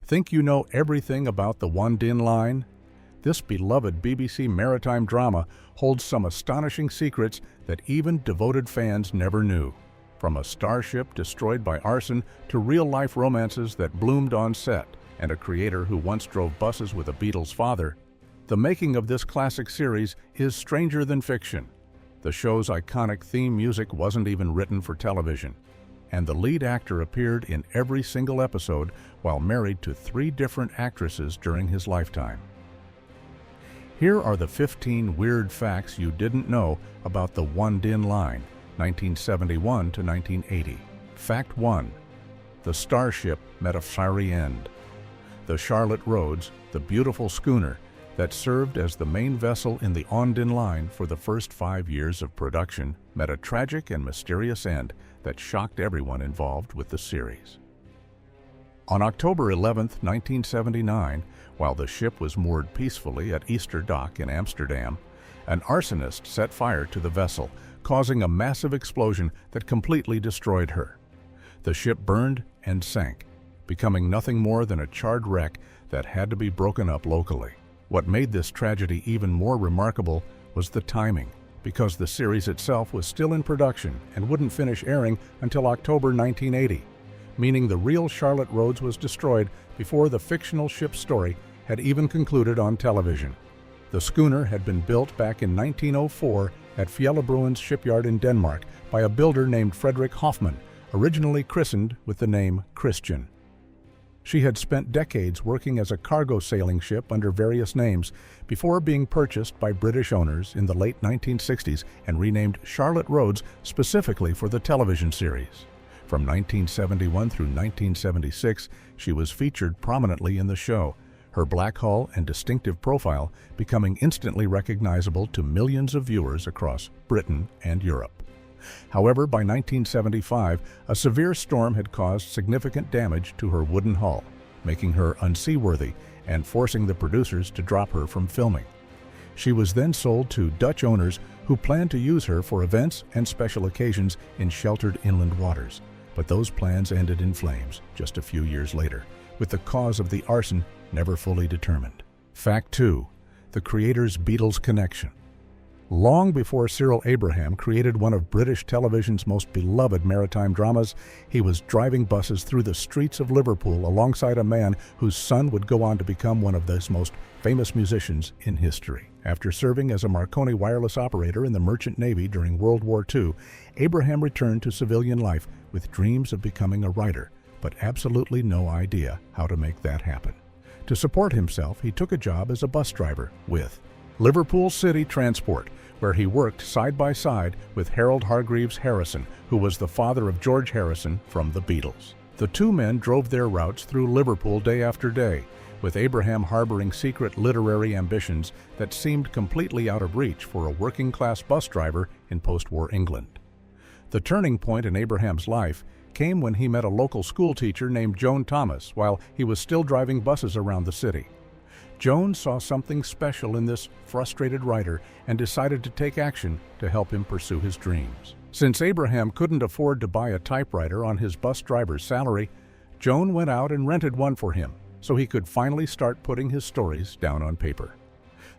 Think you know everything about the Onedin Line? This beloved BBC maritime drama holds some astonishing secrets that even devoted fans never knew. From a starship destroyed by arson to real-life romances that bloomed on set, and a creator who once drove buses with a Beatles' father, the making of this classic series is stranger than fiction. The show's iconic theme music wasn't even written for television, and the lead actor appeared in every single episode while married to 3 different actresses during his lifetime. Here are the 15 weird facts you didn't know about the Onedin Line, 1971 to 1980. Fact 1. The starship met a fiery end. The Charlotte Rhodes, the beautiful schooner that served as the main vessel in the Onedin Line for the first 5 years of production, met a tragic and mysterious end that shocked everyone involved with the series. On October 11, 1979, while the ship was moored peacefully at Easter Dock in Amsterdam, an arsonist set fire to the vessel, causing a massive explosion that completely destroyed her. The ship burned and sank, becoming nothing more than a charred wreck that had to be broken up locally. What made this tragedy even more remarkable was the timing, because the series itself was still in production and wouldn't finish airing until October 1980, meaning the real Charlotte Rhodes was destroyed before the fictional ship's story had even concluded on television. The schooner had been built back in 1904 at Fjellebroens shipyard in Denmark by a builder named Frederick Hoffman, originally christened with the name Christian. She had spent decades working as a cargo sailing ship under various names before being purchased by British owners in the late 1960s and renamed Charlotte Rhodes specifically for the television series. From 1971 through 1976, she was featured prominently in the show, her black hull and distinctive profile becoming instantly recognizable to millions of viewers across Britain and Europe. However, by 1975, a severe storm had caused significant damage to her wooden hull, making her unseaworthy and forcing the producers to drop her from filming. She was then sold to Dutch owners who planned to use her for events and special occasions in sheltered inland waters. But those plans ended in flames just a few years later, with the cause of the arson never fully determined. Fact 2. The creator's Beatles connection. Long before Cyril Abraham created one of British television's most beloved maritime dramas, he was driving buses through the streets of Liverpool alongside a man whose son would go on to become one of the most famous musicians in history. After serving as a Marconi wireless operator in the Merchant Navy during World War II, Abraham returned to civilian life with dreams of becoming a writer, but absolutely no idea how to make that happen. To support himself, he took a job as a bus driver with Liverpool City Transport, where he worked side by side with Harold Hargreaves Harrison, who was the father of George Harrison from the Beatles. The two men drove their routes through Liverpool day after day, with Abraham harboring secret literary ambitions that seemed completely out of reach for a working-class bus driver in post-war England. The turning point in Abraham's life came when he met a local schoolteacher named Joan Thomas while he was still driving buses around the city. Joan saw something special in this frustrated writer and decided to take action to help him pursue his dreams. Since Abraham couldn't afford to buy a typewriter on his bus driver's salary, Joan went out and rented one for him so he could finally start putting his stories down on paper.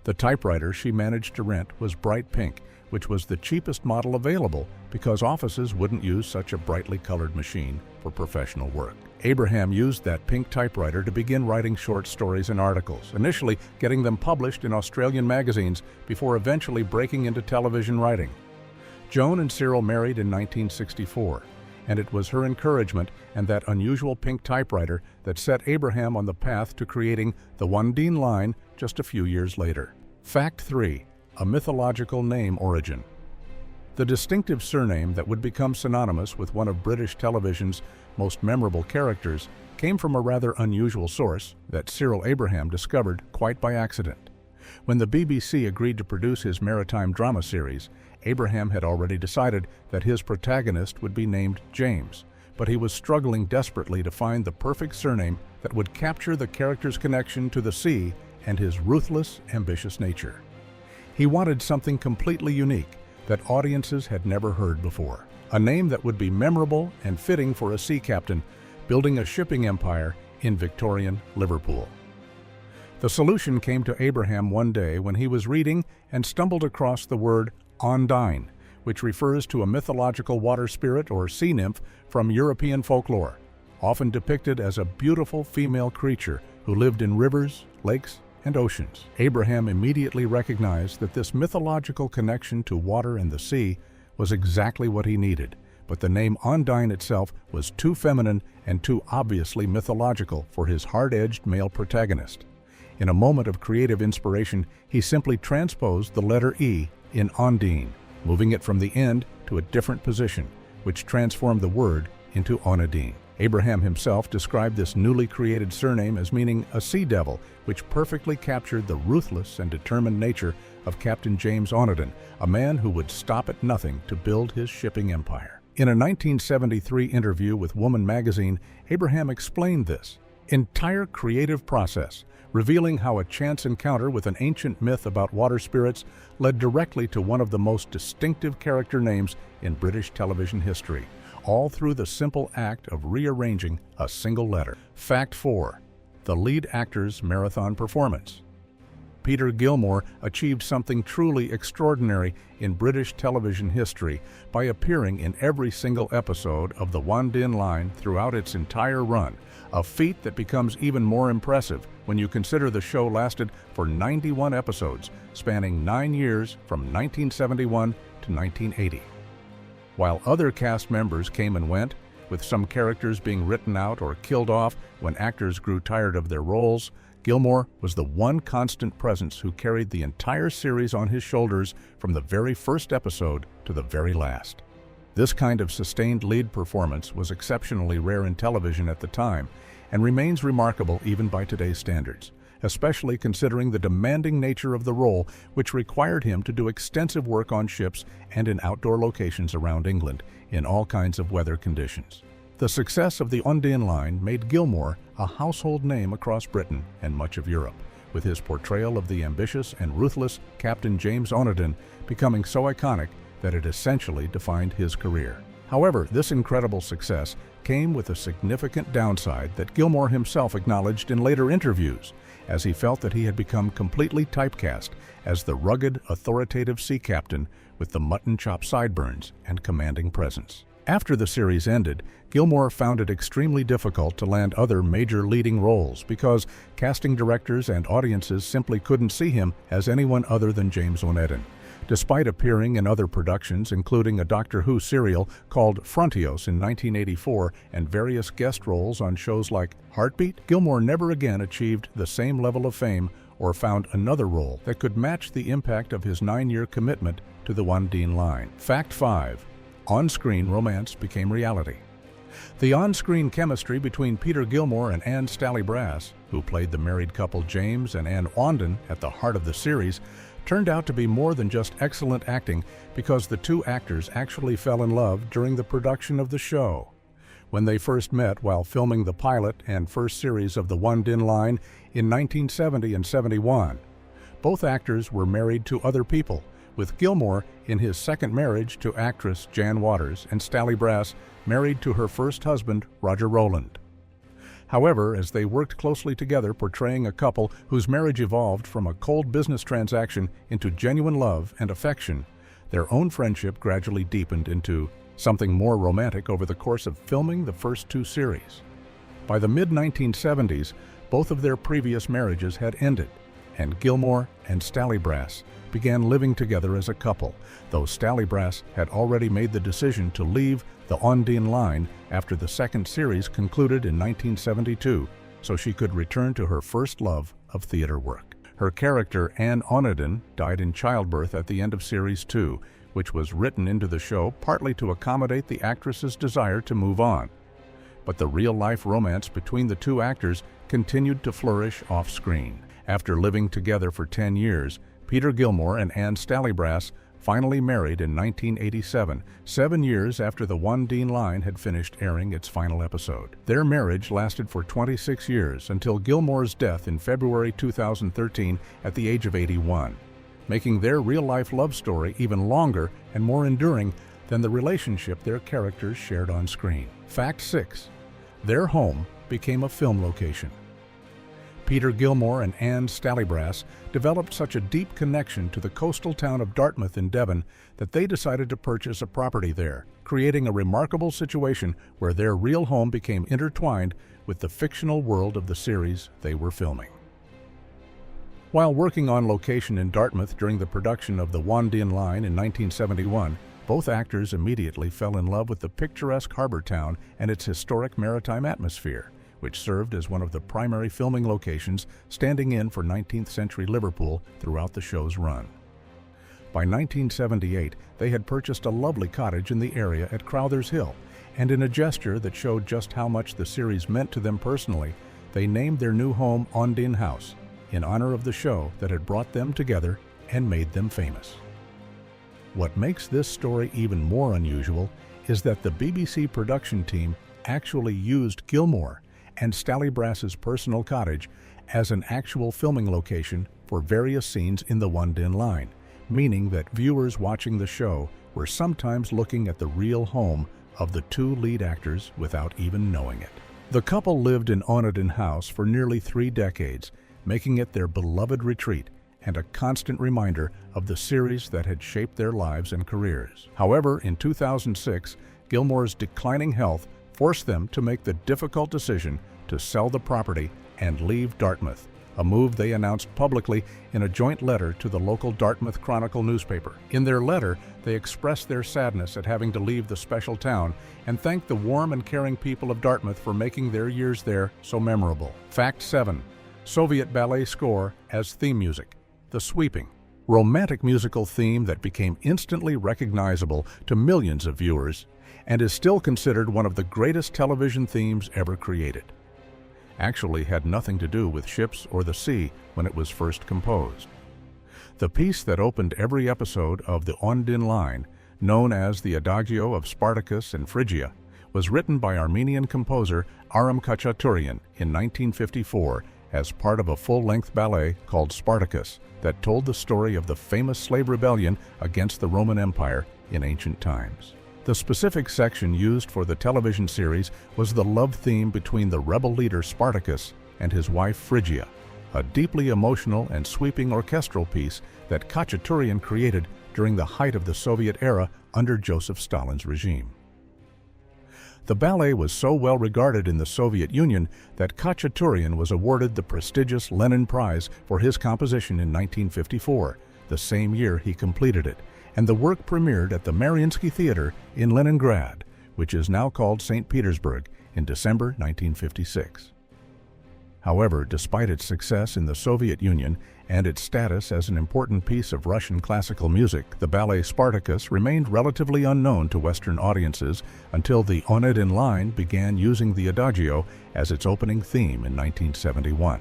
The typewriter she managed to rent was bright pink, which was the cheapest model available because offices wouldn't use such a brightly colored machine for professional work. Abraham used that pink typewriter to begin writing short stories and articles, initially getting them published in Australian magazines before eventually breaking into television writing. Joan and Cyril married in 1964, and it was her encouragement and that unusual pink typewriter that set Abraham on the path to creating the Onedin Line just a few years later. Fact 3. A mythological name origin. The distinctive surname that would become synonymous with one of British television's most memorable characters came from a rather unusual source that Cyril Abraham discovered quite by accident. When the BBC agreed to produce his maritime drama series, Abraham had already decided that his protagonist would be named James, but he was struggling desperately to find the perfect surname that would capture the character's connection to the sea and his ruthless, ambitious nature. He wanted something completely unique that audiences had never heard before, a name that would be memorable and fitting for a sea captain building a shipping empire in Victorian Liverpool. The solution came to Abraham one day when he was reading and stumbled across the word Onedin, which refers to a mythological water spirit or sea nymph from European folklore, often depicted as a beautiful female creature who lived in rivers, lakes, and oceans. Abraham immediately recognized that this mythological connection to water and the sea was exactly what he needed, but the name Onedin itself was too feminine and too obviously mythological for his hard-edged male protagonist. In a moment of creative inspiration, he simply transposed the letter E in Onedin, moving it from the end to a different position, which transformed the word into Onedin. Abraham himself described this newly created surname as meaning a sea devil, which perfectly captured the ruthless and determined nature of Captain James Onedin, a man who would stop at nothing to build his shipping empire. In a 1973 interview with Woman magazine, Abraham explained this entire creative process, revealing how a chance encounter with an ancient myth about water spirits led directly to one of the most distinctive character names in British television history, all through the simple act of rearranging a single letter. Fact 4. The lead actor's marathon performance. Peter Gilmore achieved something truly extraordinary in British television history by appearing in every single episode of the Onedin Line throughout its entire run, a feat that becomes even more impressive when you consider the show lasted for 91 episodes, spanning 9 years from 1971 to 1980. While other cast members came and went, with some characters being written out or killed off when actors grew tired of their roles, Gilmore was the one constant presence who carried the entire series on his shoulders from the very first episode to the very last. This kind of sustained lead performance was exceptionally rare in television at the time and remains remarkable even by today's standards, especially considering the demanding nature of the role, which required him to do extensive work on ships and in outdoor locations around England in all kinds of weather conditions. The success of the Onedin Line made Gilmore a household name across Britain and much of Europe, with his portrayal of the ambitious and ruthless Captain James Onedin becoming so iconic that it essentially defined his career. However, this incredible success came with a significant downside that Gilmore himself acknowledged in later interviews, as he felt that he had become completely typecast as the rugged, authoritative sea captain with the mutton-chop sideburns and commanding presence. After the series ended, Gilmore found it extremely difficult to land other major leading roles because casting directors and audiences simply couldn't see him as anyone other than James Onedin. Despite appearing in other productions, including a Doctor Who serial called Frontios in 1984 and various guest roles on shows like Heartbeat, Gilmore never again achieved the same level of fame or found another role that could match the impact of his 9-year commitment to the Onedin Line. Fact 5. On-screen romance became reality. The on-screen chemistry between Peter Gilmore and Anne Staley-Brass, who played the married couple James and Anne Onedin at the heart of the series, turned out to be more than just excellent acting because the two actors actually fell in love during the production of the show. When they first met while filming the pilot and first series of the Onedin Line in 1970 and 71, both actors were married to other people, with Gilmore in his second marriage to actress Jan Waters and Staley-Brass married to her first husband, Roger Rowland. However, as they worked closely together portraying a couple whose marriage evolved from a cold business transaction into genuine love and affection, their own friendship gradually deepened into something more romantic over the course of filming the first 2 series. By the mid-1970s, both of their previous marriages had ended, and Gilmore and Staley-Brass began living together as a couple, though Staley-Brass had already made the decision to leave the Onedin Line after the second series concluded in 1972, so she could return to her first love of theater work. Her character, Anne Onedin, died in childbirth at the end of Series 2, which was written into the show partly to accommodate the actress's desire to move on. But the real-life romance between the two actors continued to flourish off-screen. After living together for 10 years, Peter Gilmore and Anne Staley-Brass finally married in 1987, 7 years after the Onedin Line had finished airing its final episode. Their marriage lasted for 26 years until Gilmore's death in February 2013 at the age of 81, making their real-life love story even longer and more enduring than the relationship their characters shared on screen. Fact 6. Their home became a film location. Peter Gilmore and Anne Stallybrass developed such a deep connection to the coastal town of Dartmouth in Devon that they decided to purchase a property there, creating a remarkable situation where their real home became intertwined with the fictional world of the series they were filming. While working on location in Dartmouth during the production of the Onedin Line in 1971, both actors immediately fell in love with the picturesque harbor town and its historic maritime atmosphere, which served as one of the primary filming locations, standing in for 19th century Liverpool throughout the show's run. By 1978, they had purchased a lovely cottage in the area at Crowther's Hill, and in a gesture that showed just how much the series meant to them personally, they named their new home Onedin House, in honor of the show that had brought them together and made them famous. What makes this story even more unusual is that the BBC production team actually used Gilmore and Stallybrass's personal cottage as an actual filming location for various scenes in the Onedin Line, meaning that viewers watching the show were sometimes looking at the real home of the two lead actors without even knowing it. The couple lived in Onedin House for nearly 3 decades, making it their beloved retreat and a constant reminder of the series that had shaped their lives and careers. However, in 2006, Gilmore's declining health forced them to make the difficult decision to sell the property and leave Dartmouth, a move they announced publicly in a joint letter to the local Dartmouth Chronicle newspaper. In their letter, they expressed their sadness at having to leave the special town and thanked the warm and caring people of Dartmouth for making their years there so memorable. Fact 7. Soviet ballet score as theme music. The sweeping, romantic musical theme that became instantly recognizable to millions of viewers and is still considered one of the greatest television themes ever created. Actually had nothing to do with ships or the sea when it was first composed. The piece that opened every episode of the Onedin Line, known as the Adagio of Spartacus and Phrygia, was written by Armenian composer Aram Khachaturian in 1954 as part of a full-length ballet called Spartacus that told the story of the famous slave rebellion against the Roman Empire in ancient times. The specific section used for the television series was the love theme between the rebel leader Spartacus and his wife Phrygia, a deeply emotional and sweeping orchestral piece that Khachaturian created during the height of the Soviet era under Joseph Stalin's regime. The ballet was so well regarded in the Soviet Union that Khachaturian was awarded the prestigious Lenin Prize for his composition in 1954, the same year he completed it, and the work premiered at the Mariinsky Theater in Leningrad, which is now called St. Petersburg, in December 1956. However, despite its success in the Soviet Union and its status as an important piece of Russian classical music, the ballet Spartacus remained relatively unknown to Western audiences until the Onedin Line began using the Adagio as its opening theme in 1971.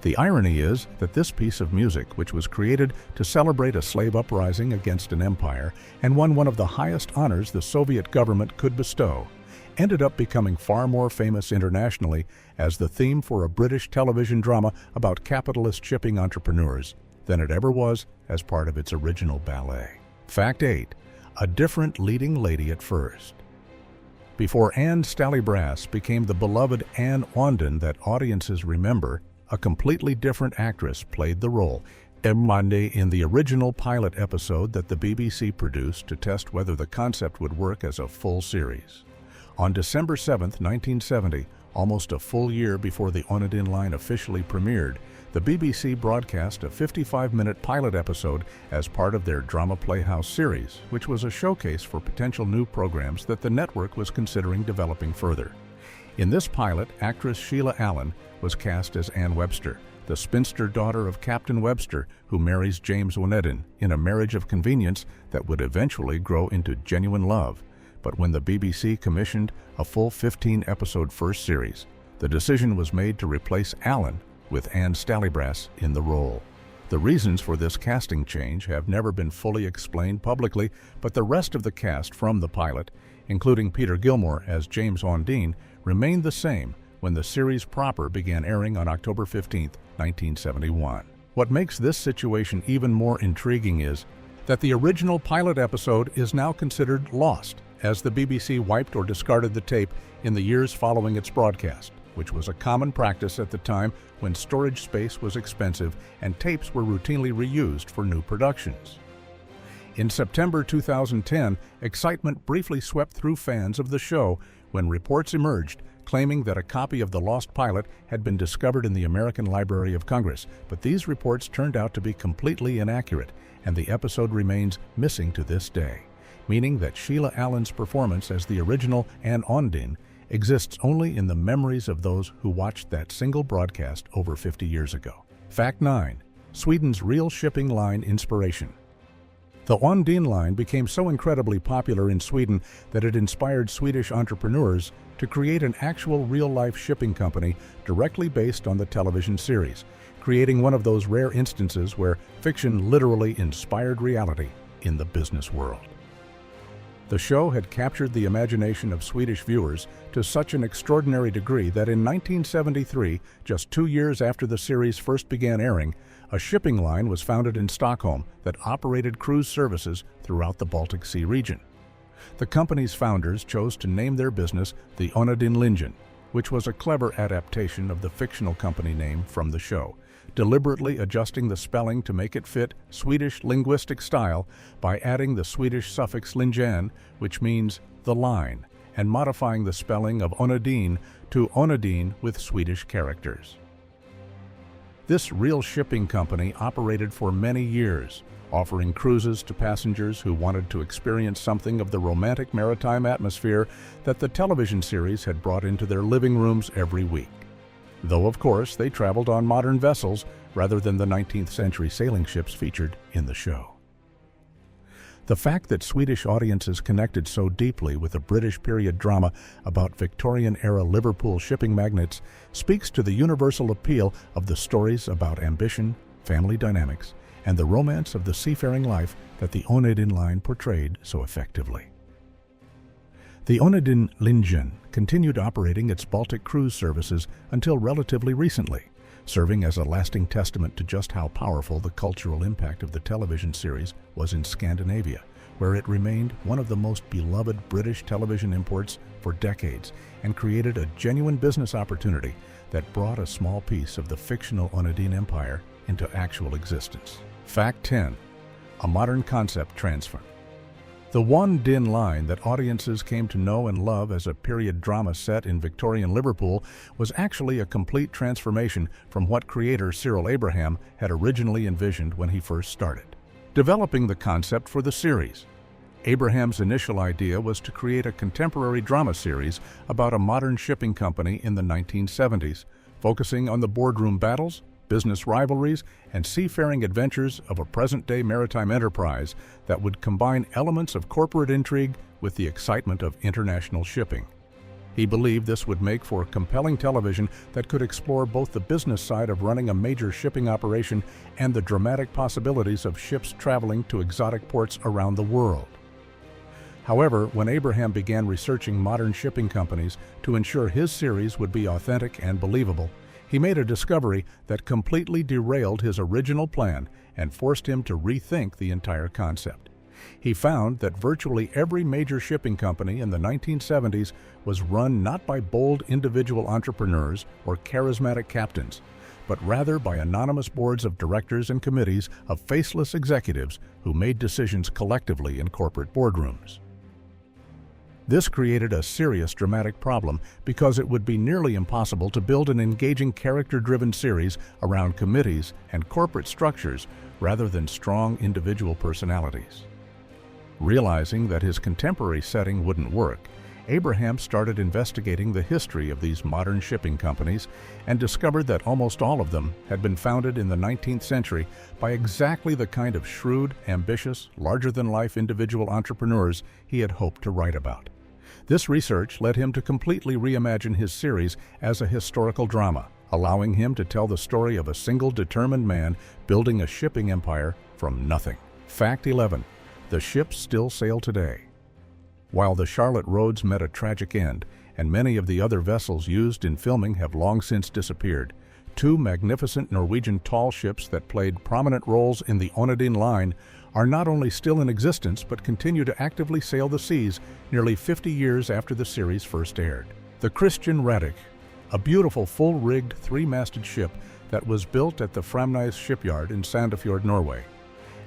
The irony is that this piece of music, which was created to celebrate a slave uprising against an empire and won one of the highest honors the Soviet government could bestow, ended up becoming far more famous internationally as the theme for a British television drama about capitalist shipping entrepreneurs than it ever was as part of its original ballet. Fact 8. A different leading lady at first. Before Anne Stallybrass became the beloved Anne Onedin that audiences remember, a completely different actress played the role, Monday, in the original pilot episode that the BBC produced to test whether the concept would work as a full series. On December 7, 1970, almost a full year before the Onedin Line officially premiered, the BBC broadcast a 55-minute pilot episode as part of their Drama Playhouse series, which was a showcase for potential new programs that the network was considering developing further. In this pilot, actress Sheila Allen was cast as Anne Webster, the spinster daughter of Captain Webster, who marries James Onedin in a marriage of convenience that would eventually grow into genuine love. But when the BBC commissioned a full 15-episode first series, the decision was made to replace Allen with Anne Stallybrass in the role. The reasons for this casting change have never been fully explained publicly, but the rest of the cast from the pilot, including Peter Gilmore as James Onedin, remained the same when the series proper began airing on October 15, 1971. What makes this situation even more intriguing is that the original pilot episode is now considered lost, as the BBC wiped or discarded the tape in the years following its broadcast, which was a common practice at the time when storage space was expensive and tapes were routinely reused for new productions. In September 2010, excitement briefly swept through fans of the show when reports emerged claiming that a copy of the lost pilot had been discovered in the American Library of Congress, but these reports turned out to be completely inaccurate, and the episode remains missing to this day, meaning that Sheila Allen's performance as the original Anne Onedin exists only in the memories of those who watched that single broadcast over 50 years ago. Fact 9. Sweden's real shipping line inspiration. The Onedin Line became so incredibly popular in Sweden that it inspired Swedish entrepreneurs to create an actual real-life shipping company directly based on the television series, creating one of those rare instances where fiction literally inspired reality in the business world. The show had captured the imagination of Swedish viewers to such an extraordinary degree that in 1973, just 2 years after the series first began airing, a shipping line was founded in Stockholm that operated cruise services throughout the Baltic Sea region. The company's founders chose to name their business the Onedin Line, which was a clever adaptation of the fictional company name from the show, deliberately adjusting the spelling to make it fit Swedish linguistic style by adding the Swedish suffix lingen, which means the line, and modifying the spelling of Onedin to Onedin with Swedish characters. This real shipping company operated for many years, offering cruises to passengers who wanted to experience something of the romantic maritime atmosphere that the television series had brought into their living rooms every week. Though, of course, they traveled on modern vessels rather than the 19th century sailing ships featured in the show. The fact that Swedish audiences connected so deeply with a British period drama about Victorian-era Liverpool shipping magnates speaks to the universal appeal of the stories about ambition, family dynamics, and the romance of the seafaring life that the Onedin Line portrayed so effectively. The Onedin Line continued operating its Baltic cruise services until relatively recently, serving as a lasting testament to just how powerful the cultural impact of the television series was in Scandinavia, where it remained one of the most beloved British television imports for decades and created a genuine business opportunity that brought a small piece of the fictional Onedin Empire into actual existence. Fact 10. A modern concept transfer. The Onedin Line that audiences came to know and love as a period drama set in Victorian Liverpool was actually a complete transformation from what creator Cyril Abraham had originally envisioned when he first started developing the concept for the series. Abraham's initial idea was to create a contemporary drama series about a modern shipping company in the 1970s, focusing on the boardroom battles, business rivalries, and seafaring adventures of a present-day maritime enterprise that would combine elements of corporate intrigue with the excitement of international shipping. He believed this would make for compelling television that could explore both the business side of running a major shipping operation and the dramatic possibilities of ships traveling to exotic ports around the world. However, when Abraham began researching modern shipping companies to ensure his series would be authentic and believable, he made a discovery that completely derailed his original plan and forced him to rethink the entire concept. He found that virtually every major shipping company in the 1970s was run not by bold individual entrepreneurs or charismatic captains, but rather by anonymous boards of directors and committees of faceless executives who made decisions collectively in corporate boardrooms. This created a serious dramatic problem because it would be nearly impossible to build an engaging character-driven series around committees and corporate structures rather than strong individual personalities. Realizing that his contemporary setting wouldn't work, Abraham started investigating the history of these modern shipping companies and discovered that almost all of them had been founded in the 19th century by exactly the kind of shrewd, ambitious, larger-than-life individual entrepreneurs he had hoped to write about. This research led him to completely reimagine his series as a historical drama, allowing him to tell the story of a single determined man building a shipping empire from nothing. Fact 11. The ships still sail today. While the Charlotte Rhodes met a tragic end, and many of the other vessels used in filming have long since disappeared, two magnificent Norwegian tall ships that played prominent roles in the Onedin Line are not only still in existence but continue to actively sail the seas nearly 50 years after the series first aired. The Christian Radich, a beautiful full-rigged three-masted ship that was built at the Framnes shipyard in Sandefjord, Norway,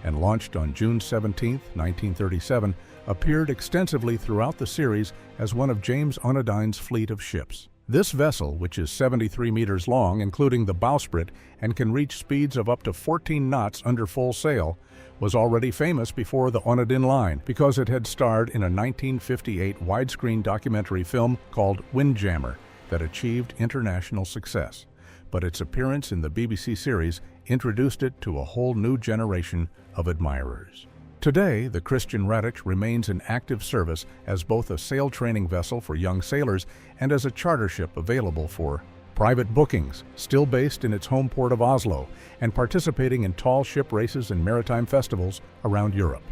and launched on June 17, 1937, appeared extensively throughout the series as one of James Onedin's fleet of ships. This vessel, which is 73 meters long, including the bowsprit, and can reach speeds of up to 14 knots under full sail, was already famous before the Onedin Line because it had starred in a 1958 widescreen documentary film called Windjammer that achieved international success. But its appearance in the BBC series introduced it to a whole new generation of admirers. Today, the Christian Radich remains in active service as both a sail training vessel for young sailors and as a charter ship available for private bookings, still based in its home port of Oslo and participating in tall ship races and maritime festivals around Europe.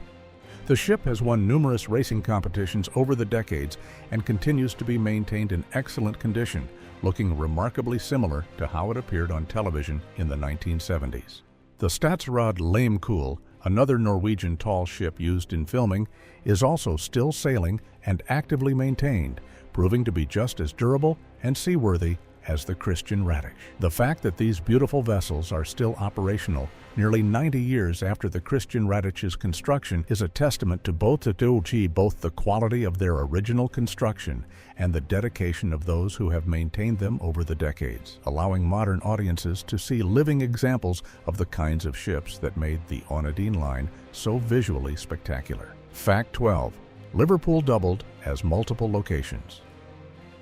The ship has won numerous racing competitions over the decades and continues to be maintained in excellent condition, looking remarkably similar to how it appeared on television in the 1970s. The Statsraad Leimkuhl, another Norwegian tall ship used in filming, is also still sailing and actively maintained, proving to be just as durable and seaworthy as the Christian Radich. The fact that these beautiful vessels are still operational nearly 90 years after the Christian Radich's construction is a testament to both the quality of their original construction and the dedication of those who have maintained them over the decades, allowing modern audiences to see living examples of the kinds of ships that made the Onedin Line so visually spectacular. Fact 12. Liverpool doubled as multiple locations.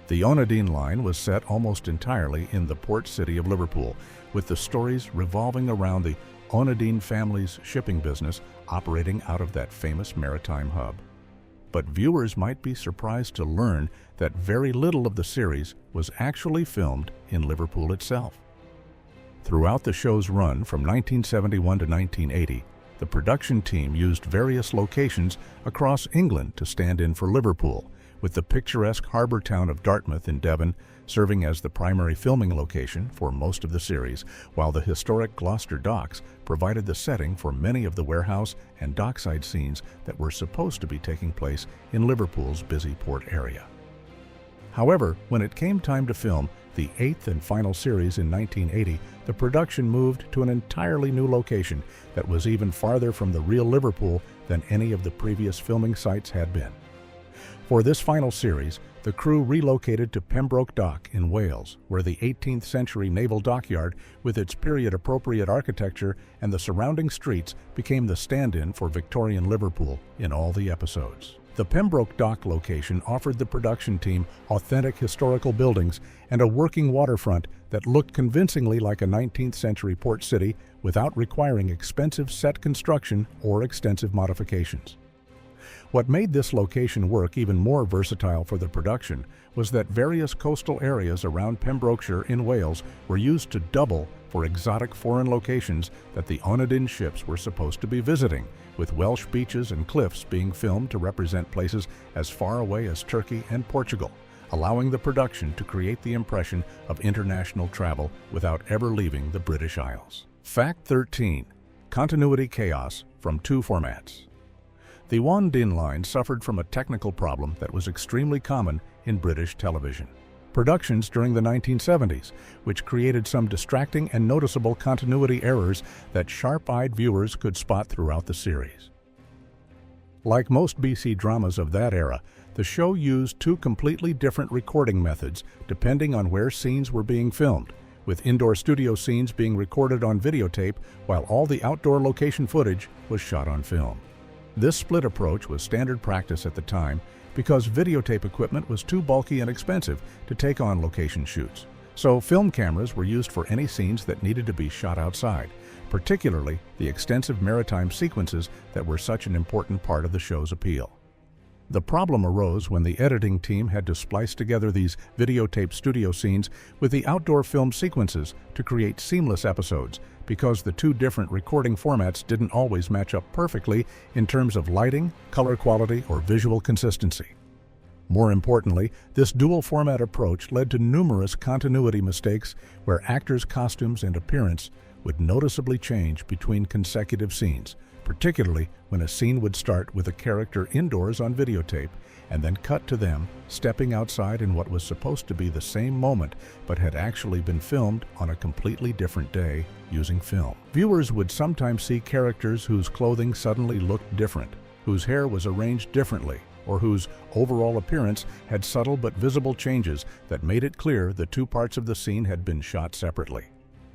The Onedin Line was set almost entirely in the port city of Liverpool, with the stories revolving around the Onedin family's shipping business operating out of that famous maritime hub. But viewers might be surprised to learn that very little of the series was actually filmed in Liverpool itself. Throughout the show's run from 1971 to 1980, the production team used various locations across England to stand in for Liverpool, with the picturesque harbor town of Dartmouth in Devon serving as the primary filming location for most of the series, while the historic Gloucester docks provided the setting for many of the warehouse and dockside scenes that were supposed to be taking place in Liverpool's busy port area. However, when it came time to film the 8th and final series in 1980, the production moved to an entirely new location that was even farther from the real Liverpool than any of the previous filming sites had been. For this final series, the crew relocated to Pembroke Dock in Wales, where the 18th century naval dockyard, with its period-appropriate architecture and the surrounding streets, became the stand-in for Victorian Liverpool in all the episodes. The Pembroke Dock location offered the production team authentic historical buildings and a working waterfront that looked convincingly like a 19th century port city without requiring expensive set construction or extensive modifications. What made this location work even more versatile for the production was that various coastal areas around Pembrokeshire in Wales were used to double for exotic foreign locations that the Onedin ships were supposed to be visiting, with Welsh beaches and cliffs being filmed to represent places as far away as Turkey and Portugal, allowing the production to create the impression of international travel without ever leaving the British Isles. Fact 13. Continuity chaos from two formats. The Onedin Line suffered from a technical problem that was extremely common in British television productions during the 1970s, which created some distracting and noticeable continuity errors that sharp-eyed viewers could spot throughout the series. Like most BC dramas of that era, the show used two completely different recording methods depending on where scenes were being filmed, with indoor studio scenes being recorded on videotape while all the outdoor location footage was shot on film. This split approach was standard practice at the time because videotape equipment was too bulky and expensive to take on location shoots. So film cameras were used for any scenes that needed to be shot outside, particularly the extensive maritime sequences that were such an important part of the show's appeal. The problem arose when the editing team had to splice together these videotape studio scenes with the outdoor film sequences to create seamless episodes, because the two different recording formats didn't always match up perfectly in terms of lighting, color quality, or visual consistency. More importantly, this dual-format approach led to numerous continuity mistakes where actors' costumes and appearance would noticeably change between consecutive scenes, particularly when a scene would start with a character indoors on videotape and then cut to them stepping outside in what was supposed to be the same moment but had actually been filmed on a completely different day using film. Viewers would sometimes see characters whose clothing suddenly looked different, whose hair was arranged differently, or whose overall appearance had subtle but visible changes that made it clear the two parts of the scene had been shot separately.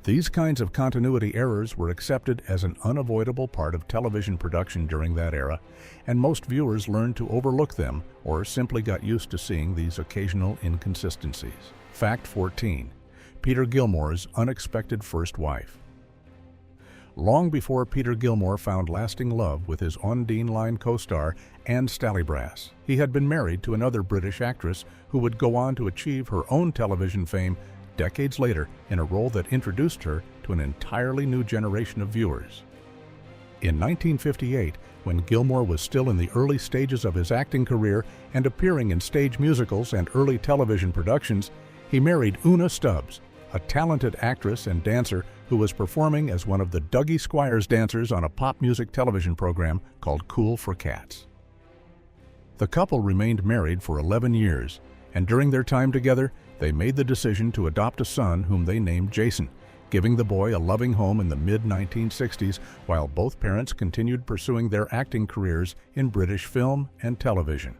These kinds of continuity errors were accepted as an unavoidable part of television production during that era, and most viewers learned to overlook them or simply got used to seeing these occasional inconsistencies. Fact 14. Peter Gilmore's unexpected first wife. Long before Peter Gilmore found lasting love with his Onedin Line co-star Anne Stallybrass, he had been married to another British actress who would go on to achieve her own television fame decades later in a role that introduced her to an entirely new generation of viewers. In 1958, when Gilmore was still in the early stages of his acting career and appearing in stage musicals and early television productions, he married Una Stubbs, a talented actress and dancer who was performing as one of the Dougie Squires dancers on a pop music television program called Cool for Cats. The couple remained married for 11 years, and during their time together, they made the decision to adopt a son whom they named Jason, giving the boy a loving home in the mid-1960s while both parents continued pursuing their acting careers in British film and television.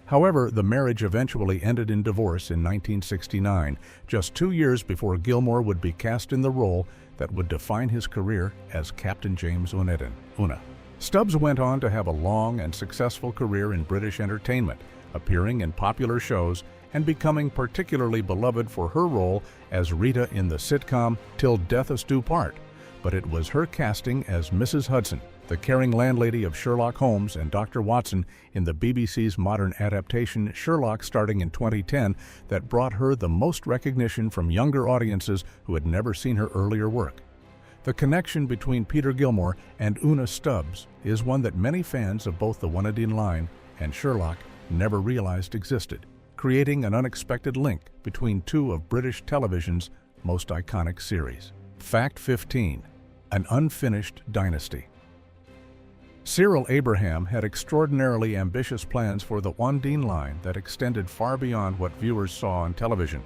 However, the marriage eventually ended in divorce in 1969, just 2 years before Gilmore would be cast in the role that would define his career as Captain James Onedin, Una. Stubbs went on to have a long and successful career in British entertainment, appearing in popular shows and becoming particularly beloved for her role as Rita in the sitcom Till Death Us Do Part, but it was her casting as Mrs. Hudson, the caring landlady of Sherlock Holmes and Dr. Watson in the BBC's modern adaptation Sherlock starting in 2010 that brought her the most recognition from younger audiences who had never seen her earlier work. The connection between Peter Gilmore and Una Stubbs is one that many fans of both the Onedin Line and Sherlock never realized existed, creating an unexpected link between two of British television's most iconic series. Fact 15. An unfinished dynasty. Cyril Abraham had extraordinarily ambitious plans for the Onedin Line that extended far beyond what viewers saw on television,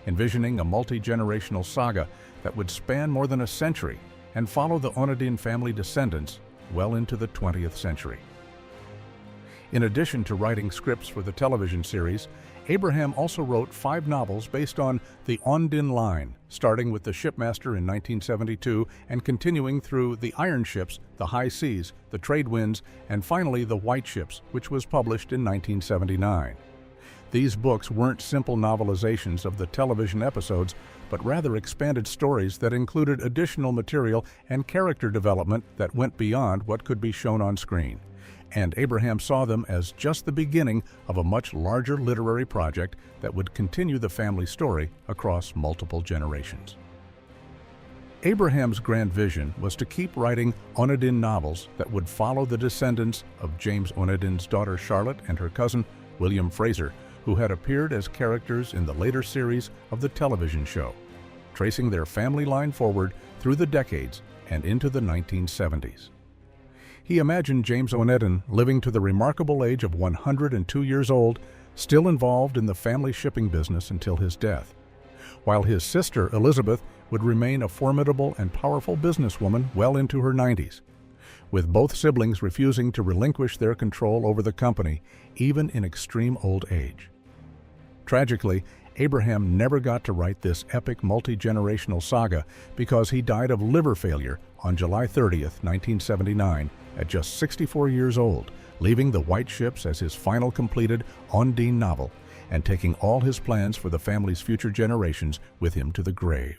envisioning a multi-generational saga that would span more than a century and follow the Onedin family descendants well into the 20th century. In addition to writing scripts for the television series, Abraham also wrote 5 novels based on the Onedin Line, starting with The Shipmaster in 1972 and continuing through The Iron Ships, The High Seas, The Trade Winds, and finally The White Ships, which was published in 1979. These books weren't simple novelizations of the television episodes, but rather expanded stories that included additional material and character development that went beyond what could be shown on screen. And Abraham saw them as just the beginning of a much larger literary project that would continue the family story across multiple generations. Abraham's grand vision was to keep writing Onedin novels that would follow the descendants of James Onedin's daughter Charlotte and her cousin William Fraser, who had appeared as characters in the later series of the television show, tracing their family line forward through the decades and into the 1970s. He imagined James Onedin living to the remarkable age of 102 years old, still involved in the family shipping business until his death, while his sister Elizabeth would remain a formidable and powerful businesswoman well into her 90s, with both siblings refusing to relinquish their control over the company, even in extreme old age. Tragically, Abraham never got to write this epic multi-generational saga because he died of liver failure on July 30th, 1979, at just 64 years old, leaving The White Ships as his final completed Onedin novel and taking all his plans for the family's future generations with him to the grave.